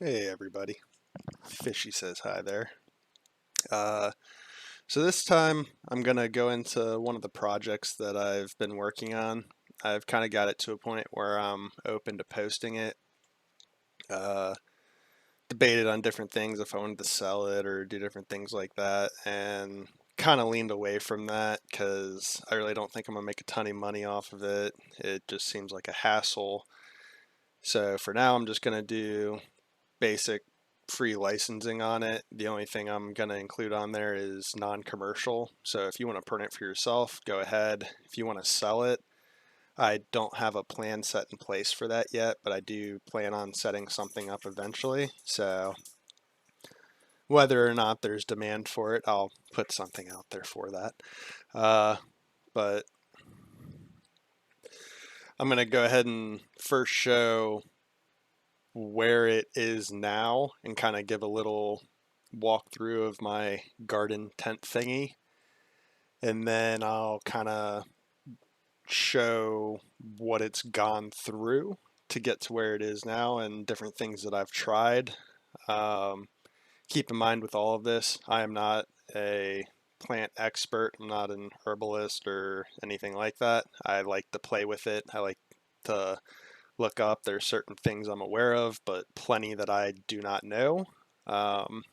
Hey everybody, Fishy says hi there. Uh, so this time I'm gonna go into one of the projects that I've been working on. I've kind of got it to a point where I'm open to posting it. Uh, Debated on different things if I wanted to sell it or do different things like that, and kind of leaned away from that because I really don't think I'm gonna make a ton of money off of it. It just seems like a hassle. So for now, I'm just gonna do basic free licensing on it. The only thing I'm going to include on there is non-commercial. So if you want to print it for yourself, go ahead. If you want to sell it, I don't have a plan set in place for that yet, but I do plan on setting something up eventually. So whether or not there's demand for it, I'll put something out there for that. But I'm going to go ahead and first show where it is now and kind of give a little walkthrough of my garden tent thingy. And then I'll kind of show what it's gone through to get to where it is now and different things that I've tried. Um, Keep in mind with all of this, I am not a plant expert. I'm not an herbalist or anything like that. I like to play with it. I like to look up. There's certain things I'm aware of, but plenty that I do not know. Um,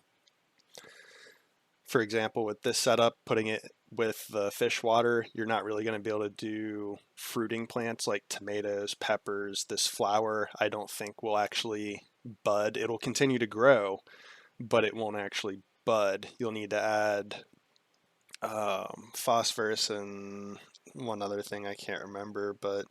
for example, with this setup, putting it with the fish water, you're not really going to be able to do fruiting plants like tomatoes, peppers. This flower, I don't think will actually bud. It'll continue to grow, but it won't actually bud. You'll need to add phosphorus and one other thing I can't remember, but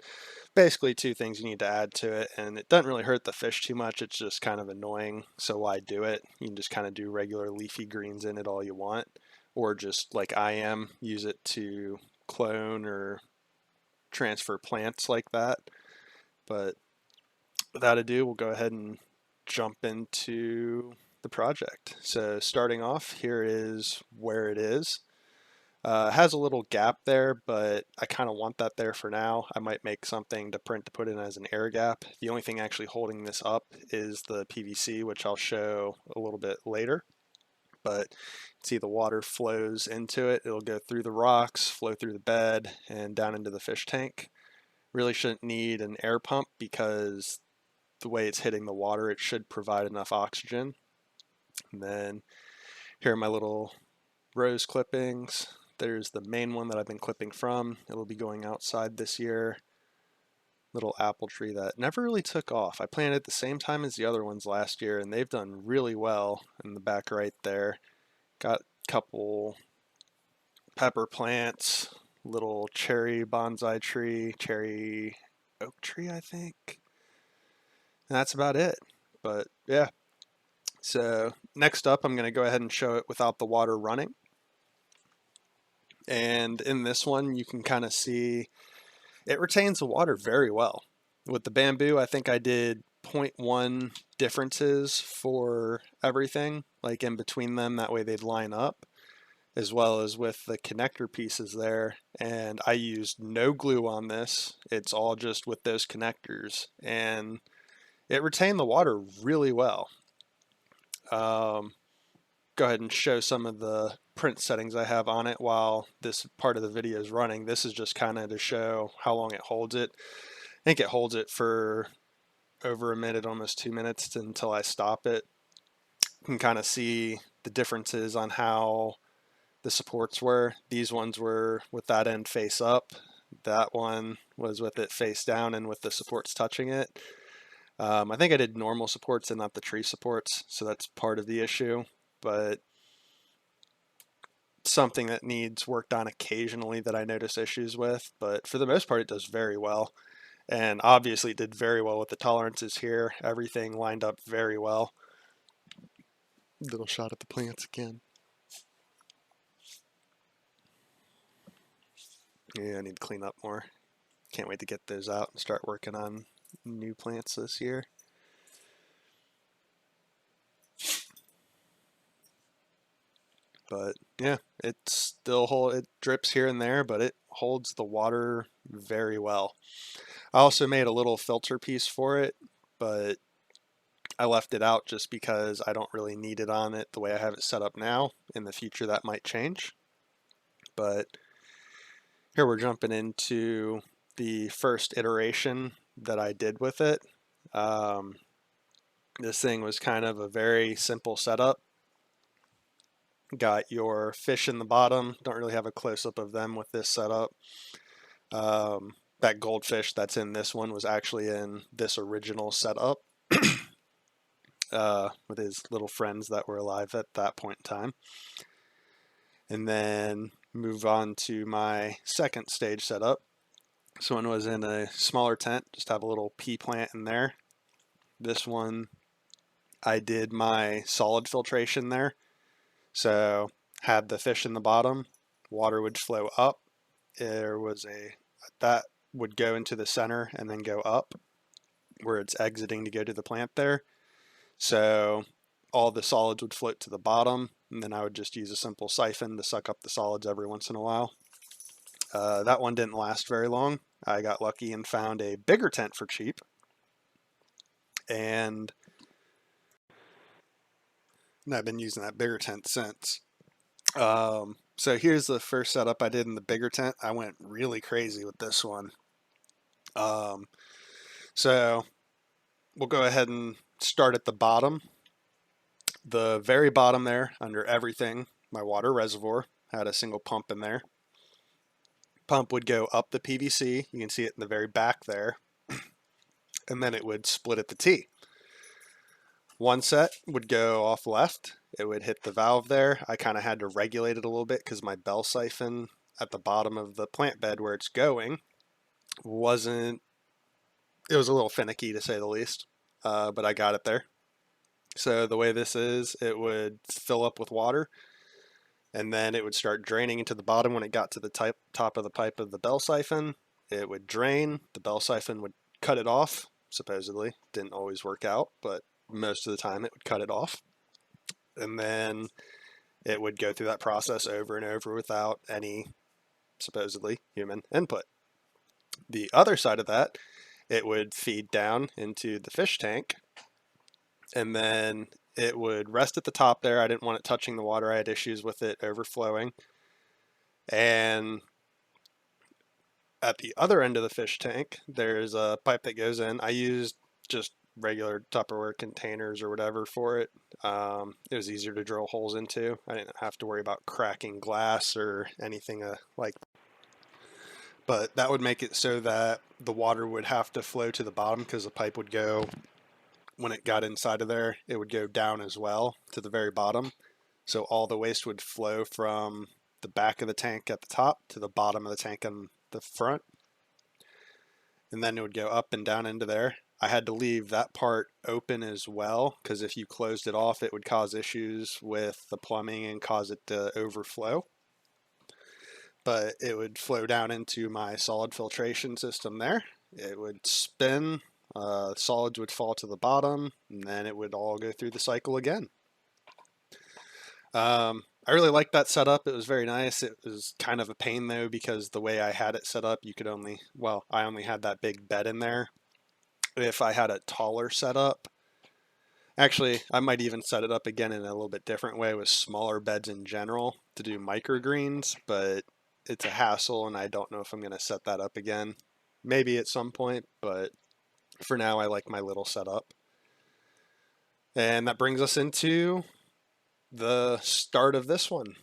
basically two things you need to add to it, and it doesn't really hurt the fish too much. It's just kind of annoying, so why do it? You can just kind of do regular leafy greens in it all you want, or just like I am, use it to clone or transfer plants like that. But without ado, we'll go ahead and jump into the project. So starting off, here is where it is. Has a little gap there, but I kind of want that there for now. I might make something to print to put in as an air gap. The only thing actually holding this up is the PVC, which I'll show a little bit later. But see the water flows into it. It'll go through the rocks, flow through the bed, and down into the fish tank. Really shouldn't need an air pump because the way it's hitting the water, it should provide enough oxygen. And then here are my little rose clippings. There's the main one that I've been clipping from. It'll be going outside this year. Little apple tree that never really took off. I planted at the same time as the other ones last year, and they've done really well in the back right there. Got a couple pepper plants, little cherry bonsai tree, cherry oak tree, I think. And that's about it. But yeah, so next up, I'm going to go ahead and show it without the water running. And in this one, you can kind of see it retains the water very well. With the bamboo, I think I did zero point 0.1 differences for everything, like in between them, that way they'd line up, as well as with the connector pieces there. And I used no glue on this. It's all just with those connectors, and it retained the water really well. Um, Go ahead and show some of the print settings I have on it while this part of the video is running. This is just kind of to show how long it holds it. I think it holds it for over a minute, almost 2 minutes until I stop it. You can kind of see the differences on how the supports were. These ones were with that end face up. That one was with it face down and with the supports touching it. I think I did normal supports and not the tree supports, so that's part of the issue. But something that needs worked on occasionally that I notice issues with, but for the most part, it does very well. And obviously, it did very well with the tolerances here. Everything lined up very well. Little shot at the plants again. Yeah, I need to clean up more. Can't wait to get those out and start working on new plants this year. But yeah, it drips here and there, but it holds the water very well. I also made a little filter piece for it, but I left it out just because I don't really need it on it the way I have it set up now. In the future that might change. But here we're jumping into the first iteration that I did with it. Um, this thing was kind of a very simple setup. Got your fish in the bottom. Don't really have a close-up of them with this setup. That goldfish that's in this one was actually in this original setup with his little friends that were alive at that point in time. And then move on to my second stage setup. This one was in a smaller tent, just have a little pea plant in there. This one, I did my solid filtration there. So had the fish in the bottom, water would flow up. There was that would go into the center and then go up where it's exiting to go to the plant there. So all the solids would float to the bottom, and then I would just use a simple siphon to suck up the solids every once in a while. That one didn't last very long. I got lucky and found a bigger tent for cheap. And I've been using that bigger tent since. So here's the first setup I did in the bigger tent. I went really crazy with this one. So we'll go ahead and start at the bottom. The very bottom there, under everything, my water reservoir had a single pump in there. Pump would go up the PVC. You can see it in the very back there. And then it would split at the T. One set would go off left. It would hit the valve there. I kind of had to regulate it a little bit because my bell siphon at the bottom of the plant bed where it's going it was a little finicky to say the least, but I got it there. So the way this is, it would fill up with water and then it would start draining into the bottom. When it got to the top of the pipe of the bell siphon, it would drain. The bell siphon would cut it off, supposedly. Didn't always work out, but most of the time it would cut it off. And then it would go through that process over and over without any supposedly human input. The other side of that, it would feed down into the fish tank, and then it would rest at the top there. I didn't want it touching the water. I had issues with it overflowing. And at the other end of the fish tank, there's a pipe that goes in. I used just regular Tupperware containers or whatever for it. It was easier to drill holes into. I didn't have to worry about cracking glass or anything like that. But that would make it so that the water would have to flow to the bottom because the pipe would go, when it got inside of there, it would go down as well to the very bottom. So all the waste would flow from the back of the tank at the top to the bottom of the tank on the front. And then it would go up and down into there. I had to leave that part open as well because if you closed it off, it would cause issues with the plumbing and cause it to overflow. But it would flow down into my solid filtration system there. It would spin, solids would fall to the bottom, and then it would all go through the cycle again. I really liked that setup. It was very nice. It was kind of a pain though because the way I had it set up, I only had that big bed in there. If I had a taller setup, actually, I might even set it up again in a little bit different way with smaller beds in general to do microgreens, but it's a hassle and I don't know if I'm going to set that up again. Maybe at some point, but for now I like my little setup. And that brings us into the start of this one.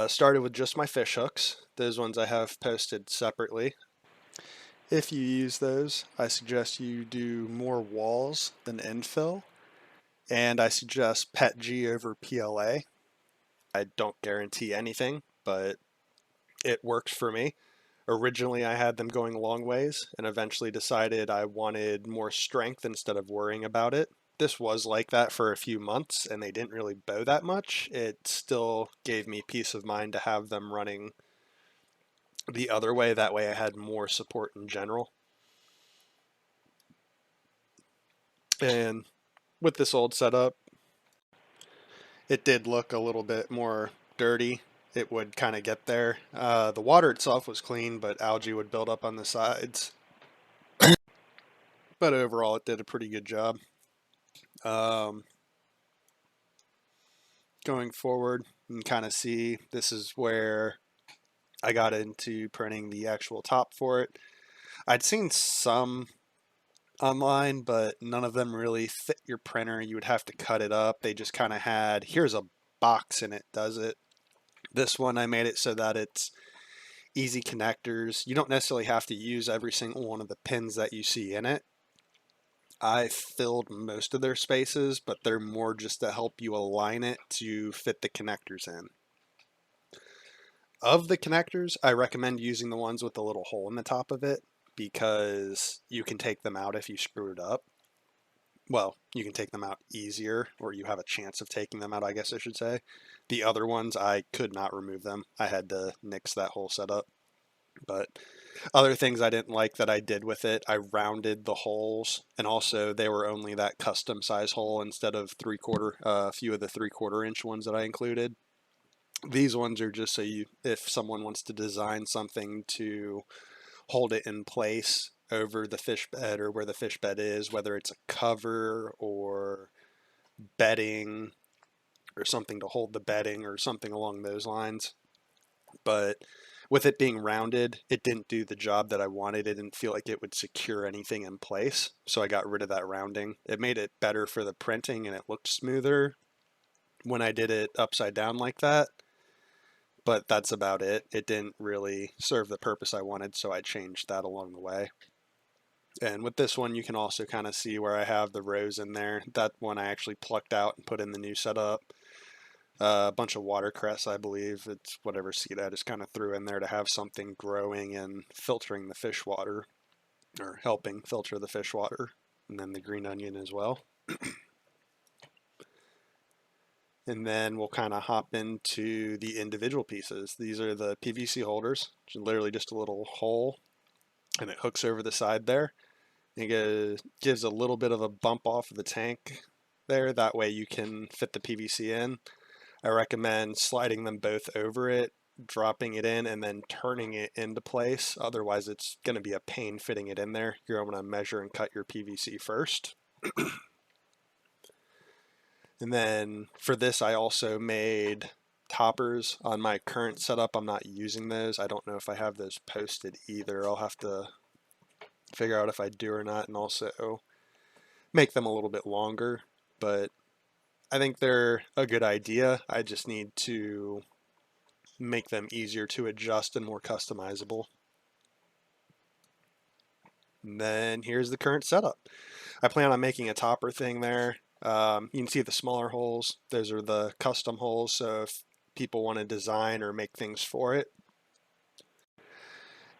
Started with just my fish hooks. Those ones I have posted separately. If you use those, I suggest you do more walls than infill. And I suggest PETG over PLA. I don't guarantee anything, but it works for me. Originally, I had them going long ways and eventually decided I wanted more strength instead of worrying about it. This was like that for a few months and they didn't really bow that much. It still gave me peace of mind to have them running the other way. That way I had more support in general. And with this old setup, it did look a little bit more dirty. It would kind of get there. The water itself was clean, but algae would build up on the sides. But overall, it did a pretty good job. Um, Going forward, and kind of see, this is where I got into printing the actual top for it. I'd seen some online, but none of them really fit your printer. You would have to cut it up. They just kind of had, here's a box and it does it. This one, I made it so that it's easy connectors. You don't necessarily have to use every single one of the pins that you see in it. I filled most of their spaces, but they're more just to help you align it to fit the connectors in. Of the connectors, I recommend using the ones with the little hole in the top of it because you can take them out if you screw it up. Well, you can take them out easier, or you have a chance of taking them out, I guess I should say. The other ones, I could not remove them. I had to nix that whole setup. But other things I didn't like that I did with it, I rounded the holes, and also they were only that custom size hole instead of 3/4, a few of the 3/4 inch ones that I included. These ones are just so you, if someone wants to design something to hold it in place over the fish bed or where the fish bed is, whether it's a cover or bedding or something to hold the bedding or something along those lines. But with it being rounded, it didn't do the job that I wanted. It didn't feel like it would secure anything in place. So I got rid of that rounding. It made it better for the printing and it looked smoother when I did it upside down like that. But that's about it. It didn't really serve the purpose I wanted, so I changed that along the way. And with this one, you can also kind of see where I have the rows in there. That one I actually plucked out and put in the new setup. A bunch of watercress, I believe. It's whatever seed I just kind of threw in there to have something growing and filtering the fish water, or helping filter the fish water. And then the green onion as well. And then we'll kind of hop into the individual pieces. These are the PVC holders, which is literally just a little hole, and it hooks over the side there. It gives a little bit of a bump off of the tank there. That way you can fit the PVC in. I recommend sliding them both over it, dropping it in, and then turning it into place. Otherwise, it's going to be a pain fitting it in there. You're going to measure and cut your PVC first. And then for this, I also made toppers on my current setup. I'm not using those. I don't know if I have those posted either. I'll have to figure out if I do or not, and also make them a little bit longer. But I think they're a good idea. I just need to make them easier to adjust and more customizable. And then here's the current setup. I plan on making a topper thing there. You can see the smaller holes. Those are the custom holes. So if people want to design or make things for it,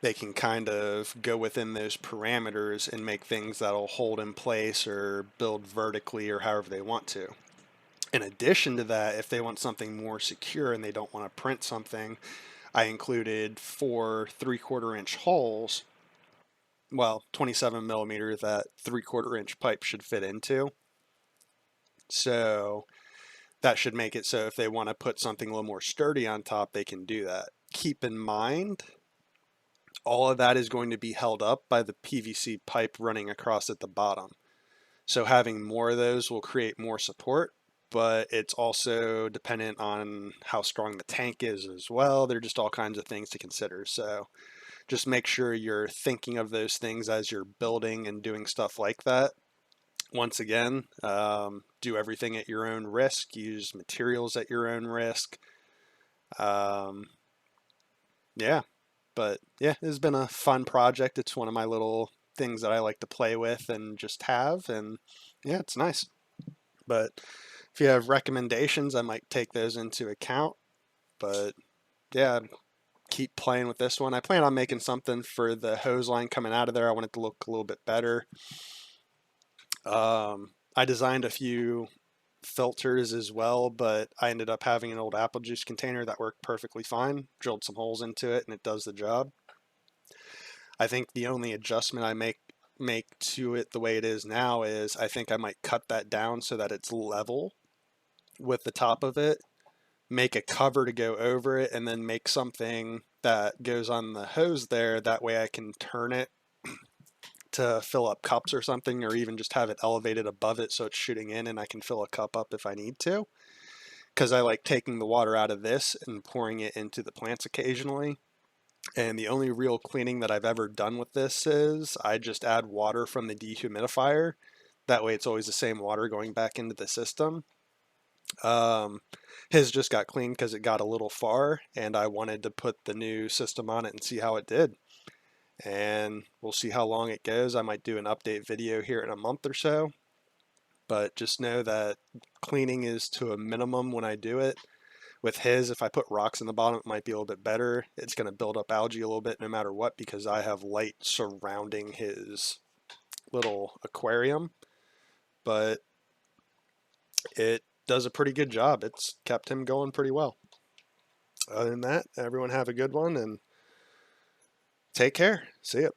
they can kind of go within those parameters and make things that'll hold in place or build vertically or however they want to. In addition to that, if they want something more secure and they don't want to print something, I included 4 3/4 inch holes, well, 27 millimeter that 3/4 inch pipe should fit into. So that should make it so if they want to put something a little more sturdy on top, they can do that. Keep in mind, all of that is going to be held up by the PVC pipe running across at the bottom. So having more of those will create more support, but it's also dependent on how strong the tank is as well. There are just all kinds of things to consider. So just make sure you're thinking of those things as you're building and doing stuff like that. Once again, do everything at your own risk, use materials at your own risk. Um, yeah, but yeah, it's been a fun project. It's one of my little things that I like to play with and just have, and yeah, it's nice. But if you have recommendations, I might take those into account. But yeah, keep playing with this one. I plan on making something for the hose line coming out of there. I want it to look a little bit better. I designed a few filters as well, but I ended up having an old apple juice container that worked perfectly fine. Drilled some holes into it and it does the job. I think the only adjustment I make to it the way it is now is I think I might cut that down so that it's level with the top of it, make a cover to go over it, and then make something that goes on the hose there. That way I can turn it to fill up cups or something, or even just have it elevated above it so it's shooting in and I can fill a cup up if I need to. Because I like taking the water out of this and pouring it into the plants occasionally. And the only real cleaning that I've ever done with this is I just add water from the dehumidifier. That way it's always the same water going back into the system. Um, his just got cleaned because it got a little far, and I wanted to put the new system on it and see how it did. And we'll see how long it goes. I might do an update video here in a month or so, but just know that cleaning is to a minimum when I do it. With his, if I put rocks in the bottom, it might be a little bit better. It's going to build up algae a little bit no matter what because I have light surrounding his little aquarium, but it does a pretty good job. It's kept him going pretty well. Other than that, everyone have a good one and take care. See ya.